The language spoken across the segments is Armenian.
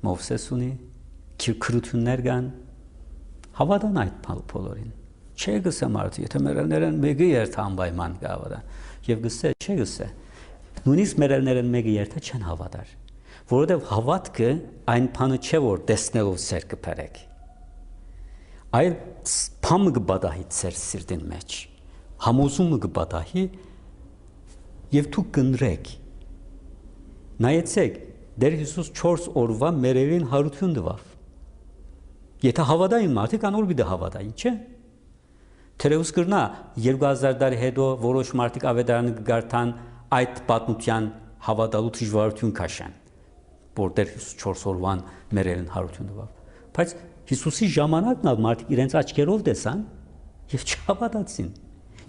Մովսես ունի, քրություններ կան, հավատան այդ բոլորին։ Չէ գսե մարդը, եթե մերելներն մեկը երթ անպայման կհավատա, եւ գսե, չէ գսե։ Նույնիսկ մերելներն մեկը երթը չեն հավատար, որովհետեւ հավատքը այն բանը չէ, որ տեսնելով սեր կբերեք։ Այլ փամը կբադահի ծեր սիրտին մեջ, համոզումը կբադահի եւ դուք կընրեք։ Նայեցեք, Տեր Հիսուս 4 օրվա մերերին հարություն տվավ։ Եթե հավատային մարդիկ անոր պիտի հավատային, չէ՞։ Թերևս կրնա 2000 տարի հետո որոշ մարդիկ ավետարանը կգարտան այդ պատմության հավատալու դժվարություն քաշեն, որ Տեր Հիսուս 4 օրվան մերերին հարություն տվավ։ Բայց Հիսուսի ժամանակն ալ մարդիկ իրենց աչքերով տեսան եւ չհավատացին։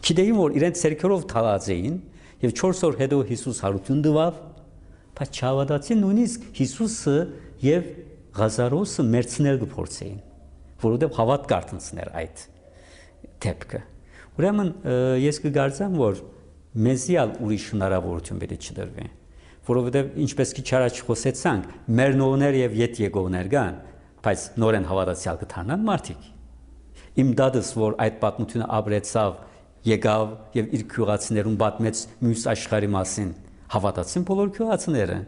Գիտեին, որ իրենց ցերքերով թալած էին եւ 4 օր հետո Հիսուս հարություն տվավ, բայց չհավատացին նույնիսկ Հիսուսը եւ Ղազարոսը մերցնել կփորձեին, որովհետեւ հավատ կարտնցներ այդ դեպքը։ Ուրեմն ես կգարձեմ, որ մեզիալ ուրիշ հնարավորություն պետք է չդրվի, որովհետեւ ինչպես քիչ առաջ խոսեցանք, մեր նորներ եւ յետ եկողներ կան, բայց նորեն հավատացյալ կդառնան մարդիկ։ Իմ դադս, որ այդ պատմությունը ապրեցավ, եկավ եւ իր քյուղացիներուն պատմեց մյուս աշխարհի մասին, հավատացին բոլոր քյուղացիները։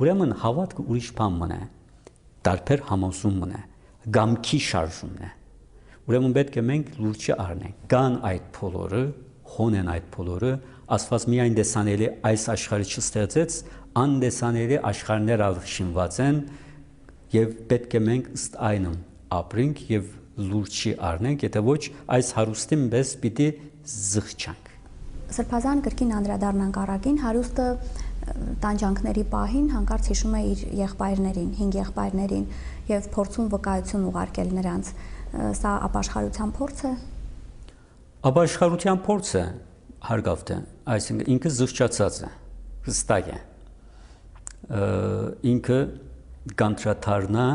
Ուրեմն հավատքը ուրիշ բան մնա, տարբեր համոզում մնա, գամքի շարժումն է։ Ուրեմն պետք է մենք լուրջ առնենք, կան այդ բոլորը, հոնեն այդ բոլորը, Աստված միայն դեսանելի այս աշխարհը չստեղծեց, անդեսանելի աշխարհներ ալ շինված են եւ պետք է մենք ըստ այնմ ապրենք եւ լուրջ առնենք, եթե ոչ այս հարուստին պես պիտի զղջանք։ Սրբազան կրկին անդրադառնանք առակին, հարուստը տանջանքների պահին հանկարծ հիշում է իր եղբայրներին, 5 եղբայրներին եւ փորձում վկայություն ուղարկել նրանց։ Սա ապաշխարության փորձ է։ Ապաշխարության փորձ է, հարգավտ է, այսինքն ինքը զղջացած է, հստակ է։ Ինքը կանտրադառնա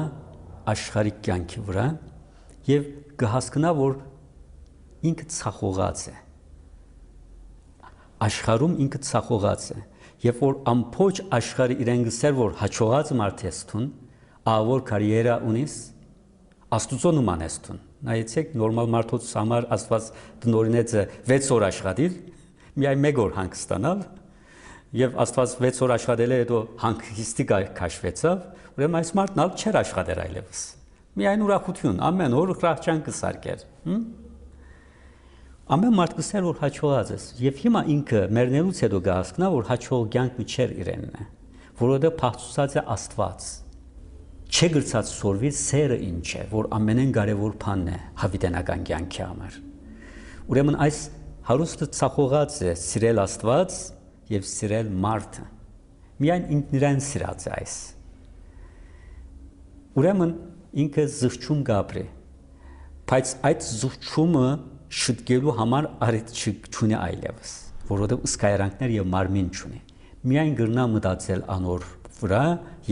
աշխարհիկ կյանքի վրա եւ կհասկանա, որ ինքը ցախողած է։ Աշխարհում ինքը ցախողած է, երբ որ ամբողջ աշխարհը իրեն գսեր, որ հաջողած մարդ ես տուն, ավոր կարիերա ունիս, Աստուծո նման ես տուն։ Նայեցեք, նորմալ մարդոց համար Աստված դնորինեց 6 օր աշխատել, միայն 1 օր հանգստանալ, եւ Աստված 6 օր աշխատել է, հետո հանգստի քաշվեցավ, ուրեմն այս մարդն ալ չէր աշխատել այլևս։ Միայն ուրախություն, ամեն օր ռախճան կսարկեր։ Ամեն մարդ կսեր, որ հաջողած ես, եւ հիմա ինքը մեռնելուց հետո կհասկանա, որ հաջող կյանքը չէր իրենն է, որովհետեւ փախչած է Աստված։ Չէ գրծած սորվի սերը ինչ է, որ ամենեն կարևոր բանն է հավիտենական կյանքի համար։ Ուրեմն այս հարուստը ցախողած է սիրել Աստված եւ սիրել մարդը։ Միայն ինքն իրեն սիրած է այս։ Ուրեմն ինքը զղջում կապրի, բայց այդ զղջումը շտկելու համար արիթ չունի այլևս, որովհետև ըսկայրանքներ եւ մարմին չունի։ Միայն գրնա մտածել անոր վրա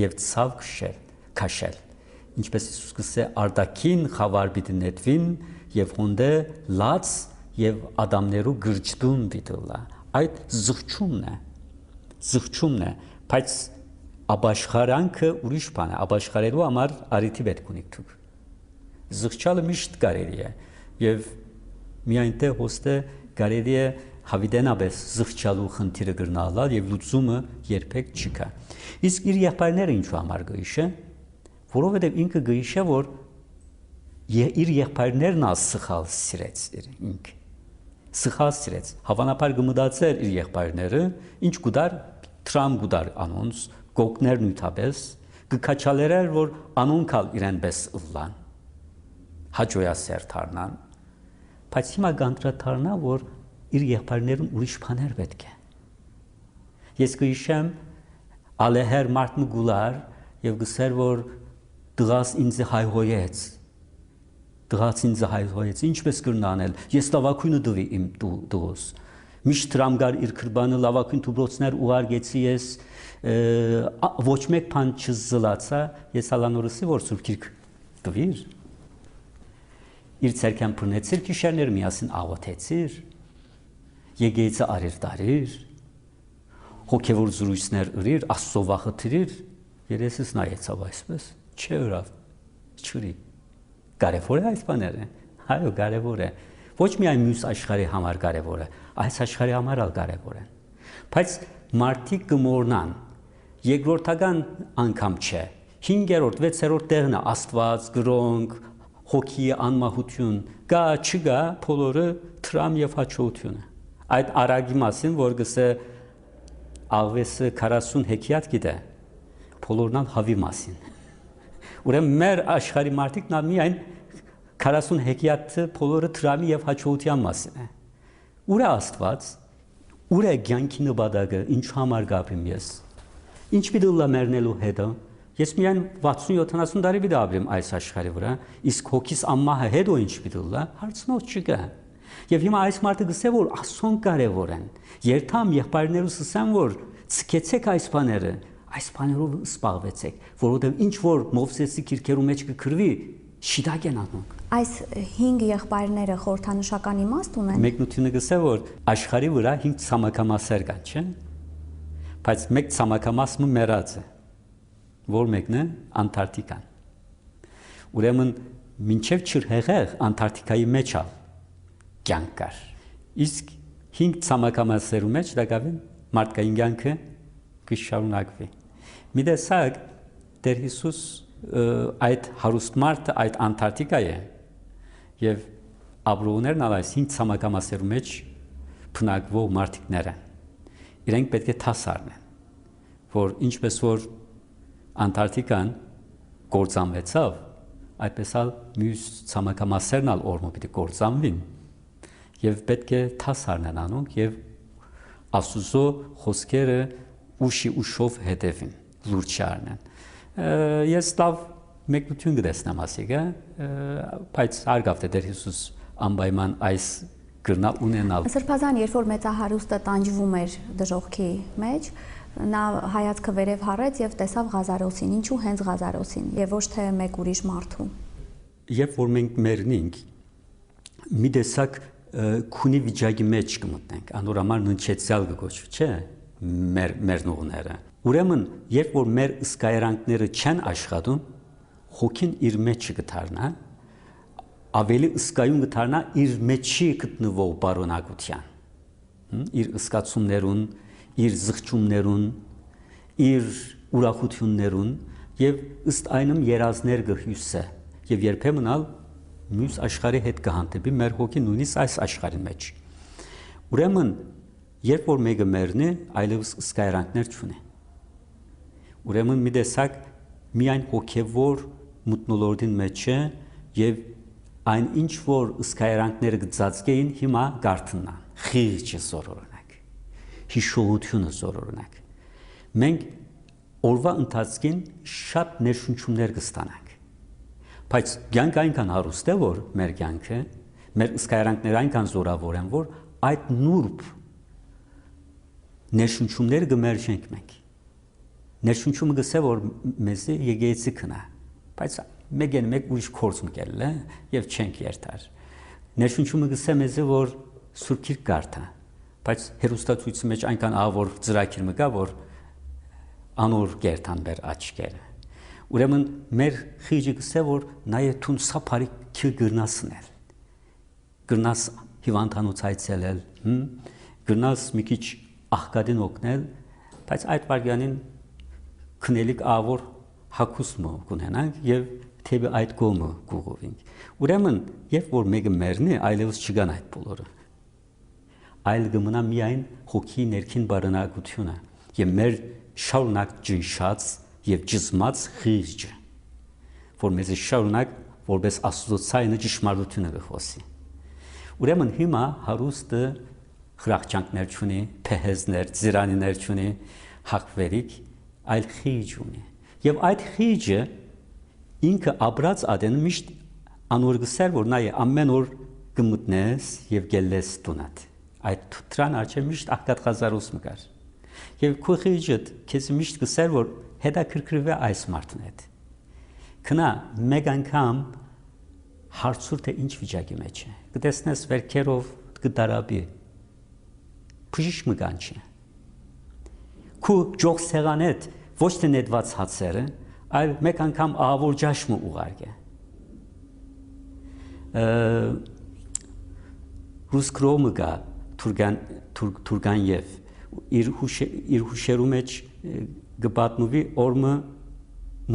եւ ցավ քաշել։ Ինչպես Հիսուս կսե արտաքին խավար պիտի նետվին եւ հոնդե լաց եւ ադամներու գրճտուն դիտելա։ Այդ զղջումն է, բայց ապաշխարանքը ուրիշ բան է, ապաշխարելու համար արիթի պետք ունի դուք։ Զղջալը միշտ կարելի է եւ միայն թե հոստը կարելի է հավիտենապես զղջալու խնդիրը գրնալալ եւ լուծումը երբեք չկա։ Իսկ իր եղբայրները ինչու համար գիշե, որովհետեւ ինքը գիշե, որ իր եղբայրներն ասխալ սիրեց ինքը։ Սխալ սիրեց, հավանաբար գմդացեր իր եղբայրները, ինչ գուդար, տրամ գուդար անոնց, գոկներ նույնապես, կքաչալերեր, որ անոնքալ իրեն պես ըլլան, հաջոյասեր թարնան, բայց հիմա գանդրաթարնա, որ իր եղբայրներուն ուրիշ բաներ պետք է։ Ես կհիշեմ, ալեհեր մարդ մը գուլար եւ գսեր, որ դղաս ինձ հայհոյեց, ինչպես կրնանել, ես լավակույնը դվի իմ դուս, միշտ տրամգար իր կրբանը լավակույն դուբրոցներ ուղարգեցի ես, ոչ մեկ բան չզլացա, ես հալանորսի, որ Սուրբ Գիրք դվիր, իր ցերքան բռնեցիր, գիշերներ միասին աղոթեցիր, եկեղեցը արիր տարիր, հոգևոր զրույցներ ըրիր, Աստծո վախը թրիր, երեսս նայեցավ այսպես, չէ ուրավ, չուրի։ Կարևոր է այս բաները։ Այո, կարևոր է։ Ոչ միայն մյուս աշխարհի համար կարևոր է, այս աշխարհի համար էլ կարևոր է։ Բայց մարդիկ կմոռնան, երկրորդական անգամ չէ, 5-րդ, 6-րդ տեղն է Աստված, գրոնք, հոգի անմահություն, կա չկա, բոլորը տրամ եւ հաջողություն է։ Այդ արագի մասին, որ գսե աղվեսը 40 հեքիաթ գիտե, բոլորն հավի մասին։ Ուրեմն մեր աշխարհի մարդիկն միայն 40 հեքիաթը բոլորը տրամի եւ հաջողության մասին է։ Ուր է Աստված, ուր է կյանքի նպատակը, ինչ համար գաբրիմ ես։ Ինչ պիտի լա մեռնելու հետո։ Ես միայն 60-70 տարի պիտի ապրեմ այս աշխարհի վրա, իսկ հոգիս ամմահը հետո ինչ պիտի լա, հարցնոց չկա։ Եվ հիմա այս մարդը գսե որ ասոն կարևոր են։ Երթամ եղբայրներուս ասեմ որ ցկեցեք այս բաները, այս բաներով սպառվեցեք, որովհետև ինչ որ Մովսեսի քիրքերու մեջ կգրվի, շիտակ են անում։ Այս 5 եղբայրները խորհրդանշական իմաստ ունեն։ Մեկնությունը գսե որ աշխարհի վրա 5 ցամաքամասեր կան, չէ՞։ Բայց մեկ ցամաքամասը մեռած է, որ մեկն է Անտարկտիկան։ Ուրեմն մինչև չրհեղեղ Անտարկտիկայի մեջ է կյանք կար։ Իսկ 5 ցամաքամասերու մեջ դակավին մարդկային կյանքը կշարունակվի։ Մի տեսակ Տեր Հիսուս այդ հարուստ մարդը այդ Անտարկտիկա է եւ ապրողներն այս 5 ցամաքամասերու մեջ բնակվող մարդիկներ են։ Իրենք պետք է թասարնեն, որ ինչպես որ Անտարկտիկան գործանվեցավ, այդպես էլ մյուս ցամաքամասերն էլ օրմը պիտի գործանվին եւ պետք է թասարնեն անոնք եւ Աստուծո խոսքերը ուշով հետևին, լուրջ առնեն։ Ես լավ մեկնություն կտեսնեմ ասիկա, բայց արգավ թե Տեր Հիսուս անպայման այս գրնա ունենալ։ Սրբազան, երբ որ մեծահարուստը տանջվում էր դժոխքի մեջ, նա հայացքը վերև հառեց եւ տեսավ Ղազարոսին, ինչու հենց Ղազարոսին եւ ոչ թե մեկ ուրիշ մարդու։ Երբ որ մենք մեռնենք, մի տեսակ քունի վիճակի մեջ կմտնենք, անորամար ննչեցյալ կգոչվի, չէ՞, մեռնողները։ Ուրեմն, երբ որ մեր ըսկայրանքները չեն աշխատում, հոգին իր մեջ կդառնա, ավելի ըսկայուն կդառնա իր մեջի գտնվող բարոնակության, իր ըսկացումներուն, իր զղջումներուն, իր ուրախություններուն եւ ըստ այնմ երազներ գհյուսե եւ երբեմն ալ մյուս աշխարհի հետ կհանդիպի մեր հոգին նույնիսկ այս աշխարհի մեջ։ Ուրեմն երբ որ մեկը մեռնի, այլևս ըսկայրանքներ չունի։ Ուրեմն մի տեսակ միայն հոգեվոր մթնոլորտին մեջ է եւ այն ինչ որ ըսկայրանքները գծածկեին հիմա գարթնան, խիղճը զորորնակ, հիշողությունը զորորնակ։ Մենք օրվա ընթացքին շատ ներշնչումներ կստանանք։ Բայց կյանքը այնքան հարուստ է, որ մեր կյանքը, մեր ըսկայրանքները այնքան զորավոր են, որ այդ նուրբ ներշնչումները կմերժենք մենք։ Ներշնչումը գսե որ մեզի եկեցի քնա, բայց մեկ ուրիշ կորց մկել է եւ չենք երթար։ Ներշնչումը գսե մեզի որ սուրքիր կարթա, բայց հերոստացույցի մեջ այնքան ավոր ծրակիր մկա, որ անոր գերթան բեր աչքերը։ Ուրեմն մեր խիղճը գսե որ նայե թուն սափարի քի գրնասնել։ Գրնաս հիվանդանոց այցելել, գրնաս մի քիչ աղքատին օգնել, բայց այդ վարյանին քնելիք ավոր հակուսմը կունենանք եւ թեպի այդ կողմը կուղովենք։ Ուրեմն երբ որ մեկը մեռնի, այլևս չկան այդ բոլորը։ Այլ կմնա միայն հոգի ներքին բարոնակությունը եւ մեր շարունակ ճնշած եւ ճզմած խիղճը, որ մեզ շարունակ որպես Աստծո ցայնը ճշմարտությունը կխոսի։ Ուրեմն հիմա հարուստը խրախճանքներ չունի, փեհեզներ, ծիրանիներ չունի, հակվերիկ, այլ խիղճ ունի։ Եվ այդ խիղճը ինքը ապրած ադեն միշտ անորգսեր որ նայ ամեն օր կմտնես եւ գելես տունատ։ Այդ տրան աչե միշտ աղքատ Ղազարոս մկար։ Եվ քո խիղճը քեզ միշտ գսեր որ հետաքրքրվի այս մարդն հետ։ Քնա մեկ անգամ հարցուր թե ինչ վիճակի մեջ է։ Կտեսնես վերքերով կդարաբի։ Բժիշկ մկան չի։ Քո ջող սեղանետ ոչ թե նետված հացերը, այլ մեկ անգամ ահավոր ջաշմը ուղարկե։ Ռուս գրողը գա Թուրգանև իր հուշերու մեջ գպատնուվի օրմը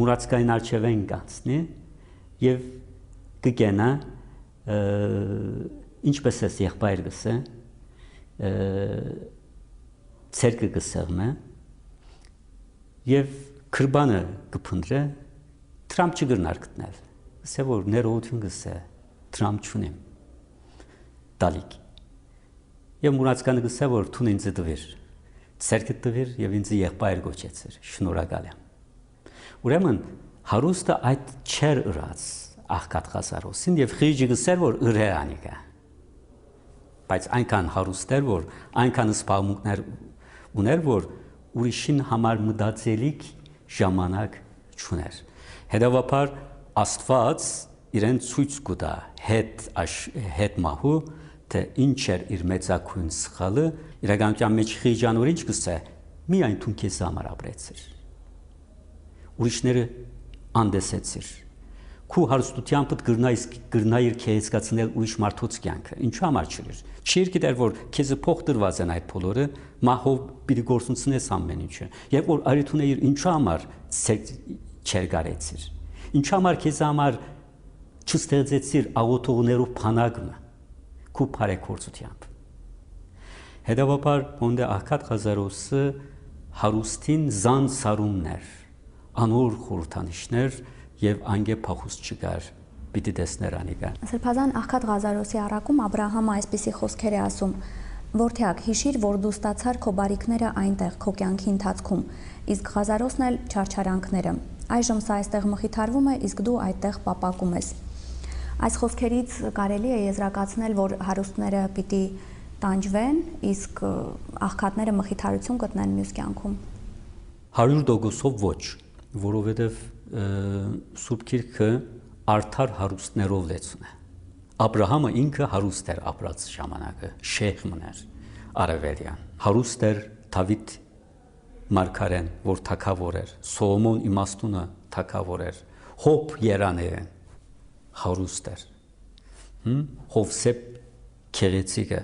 մուրացկային արջևեն գանցնի եւ կգենա ինչպես է եղբայր գսե ցերկը գսեղմը եւ քրբանը կփնդրե Թրամփ չգրնար գտնել ասե որ ներողություն գսե Թրամփ չունեմ տալիք եւ մուրացկանը գսե որ թուն ինձ դվիր ցերկը դվիր եւ ինձ եղբայր գոչեցիր շնորհակալ եմ ուրեմն հարուստը այդ չեր ըրած աղքատ Ղազարոսին եւ խիջը գսեր որ ըրե անիկա բայց այնքան հարուստ էր որ այնքան սպառնունքներ ուներ որ ուրիշին համար մտածելիք ժամանակ չուներ հետեւաբար Աստված իրեն ցույց կտա հետ մահու թե ինչ էր իր մեծակույն սխալը իրականության մեջ խիջանոր ինչ կսե միայն թուն քեզ համար ապրեցիր ուրիշները անդեսեցիր քու հարստությամբ գրնայր քեզկացնել ուրիշ մարդոց կյանքը ինչու համար չլիր չի գիտեր որ քեզ փող դրված են այդ բոլորը մահով պիտի գործունես ամեն ինչը եւ որ արիթունը իր ինչու համար չեր գարեցիր ինչու համար քեզ համար չստեղծեցիր աղոթողներով փանակը քու բարեգործությամբ հետեւաբար ոնդ աղքատ Ղազարոսը հարուստին զան սարումներ անոր խորհրդանիշներ եւ անգե փախուստ չկար պիտի տեսներ անիկա Սրբազան աղքատ Ղազարոսի առակում Աբրահամը այսպիսի խոսքեր է ասում Որթյակ հիշիր որ դու ստացար քո բարիքները այնտեղ քո կյանքի ընթացքում իսկ Ղազարոսն էլ չարչարանքները այժմ սա այստեղ մխիթարվում է իսկ դու այդտեղ պապակում ես Այս խոսքերից կարելի է եզրակացնել որ հարուստները պիտի տանջվեն իսկ աղքատները մխիթարություն գտնեն մյուս կյանքում 100% ոչ որովհետև Սուրբ Գիրքը արդար հարուստներով լեցուն է Աբրահամը ինքը հարուստ էր ապրած ժամանակը շեխմն էր արևելյան հարուստ էր Դավիթ մարգարեն որ թագավոր էր Սողոմոն իմաստունը թագավոր էր Հոբ Երաները հարուստ էր Հովսեփ քեղեցիկը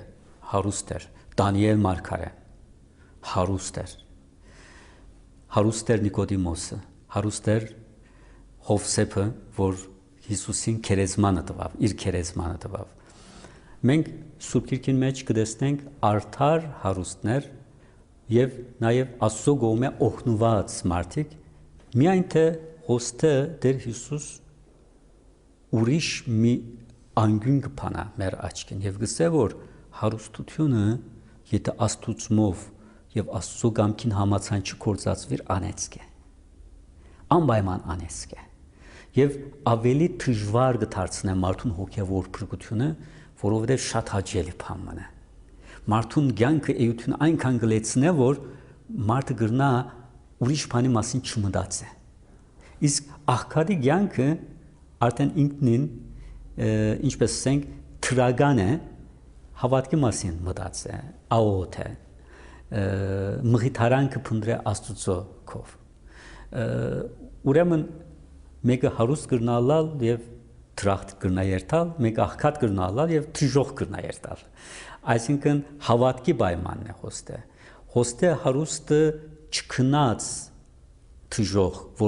հարուստ էր Դանիել մարգարեն հարուստ էր հարուստ էր Նիկոդիմոսը հարուստ էր Հովսեփը որ Հիսուսին քերեզմանը տվավ իր քերեզմանը տվավ մենք Սուրբ Գիրքին մեջ կտեսնենք արդար հարուստներ եւ նաեւ Աստծո կողմէ օգնված մարդիկ միայն թե հոստը դեր Հիսուս ուրիշ մի անգյուն կփանա մեր աչքին եւ գսե որ հարուստությունը եթե Աստծուց եւ Աստծո կամքին համացան չկործածվիր անեցք է անպայման անեցք է եւ ավելի դժվար կդարձնե մարդուն հոգեվոր փրկությունը որովհետեւ շատ հաճելի բան է մարդուն կյանքը էություն այնքան գլեցնե որ մարդը գրնա ուրիշ բանի մասին չմտածի իսկ աղքատի կյանքը արդեն ինքնին ինչպես ասենք թրագան է հավատքի մասին մտածի աղոթ է մխիթարանքը փնտրե Աստծո կով ուրեմն մեկը հարուստ կրնալալ եւ թրախտ կրնայերտալ մեկը աղքատ կրնալալ եւ թժող կրնայերտալ այսինքն հավատքի պայմանն է հոստը հարուստը չքնած թժող որ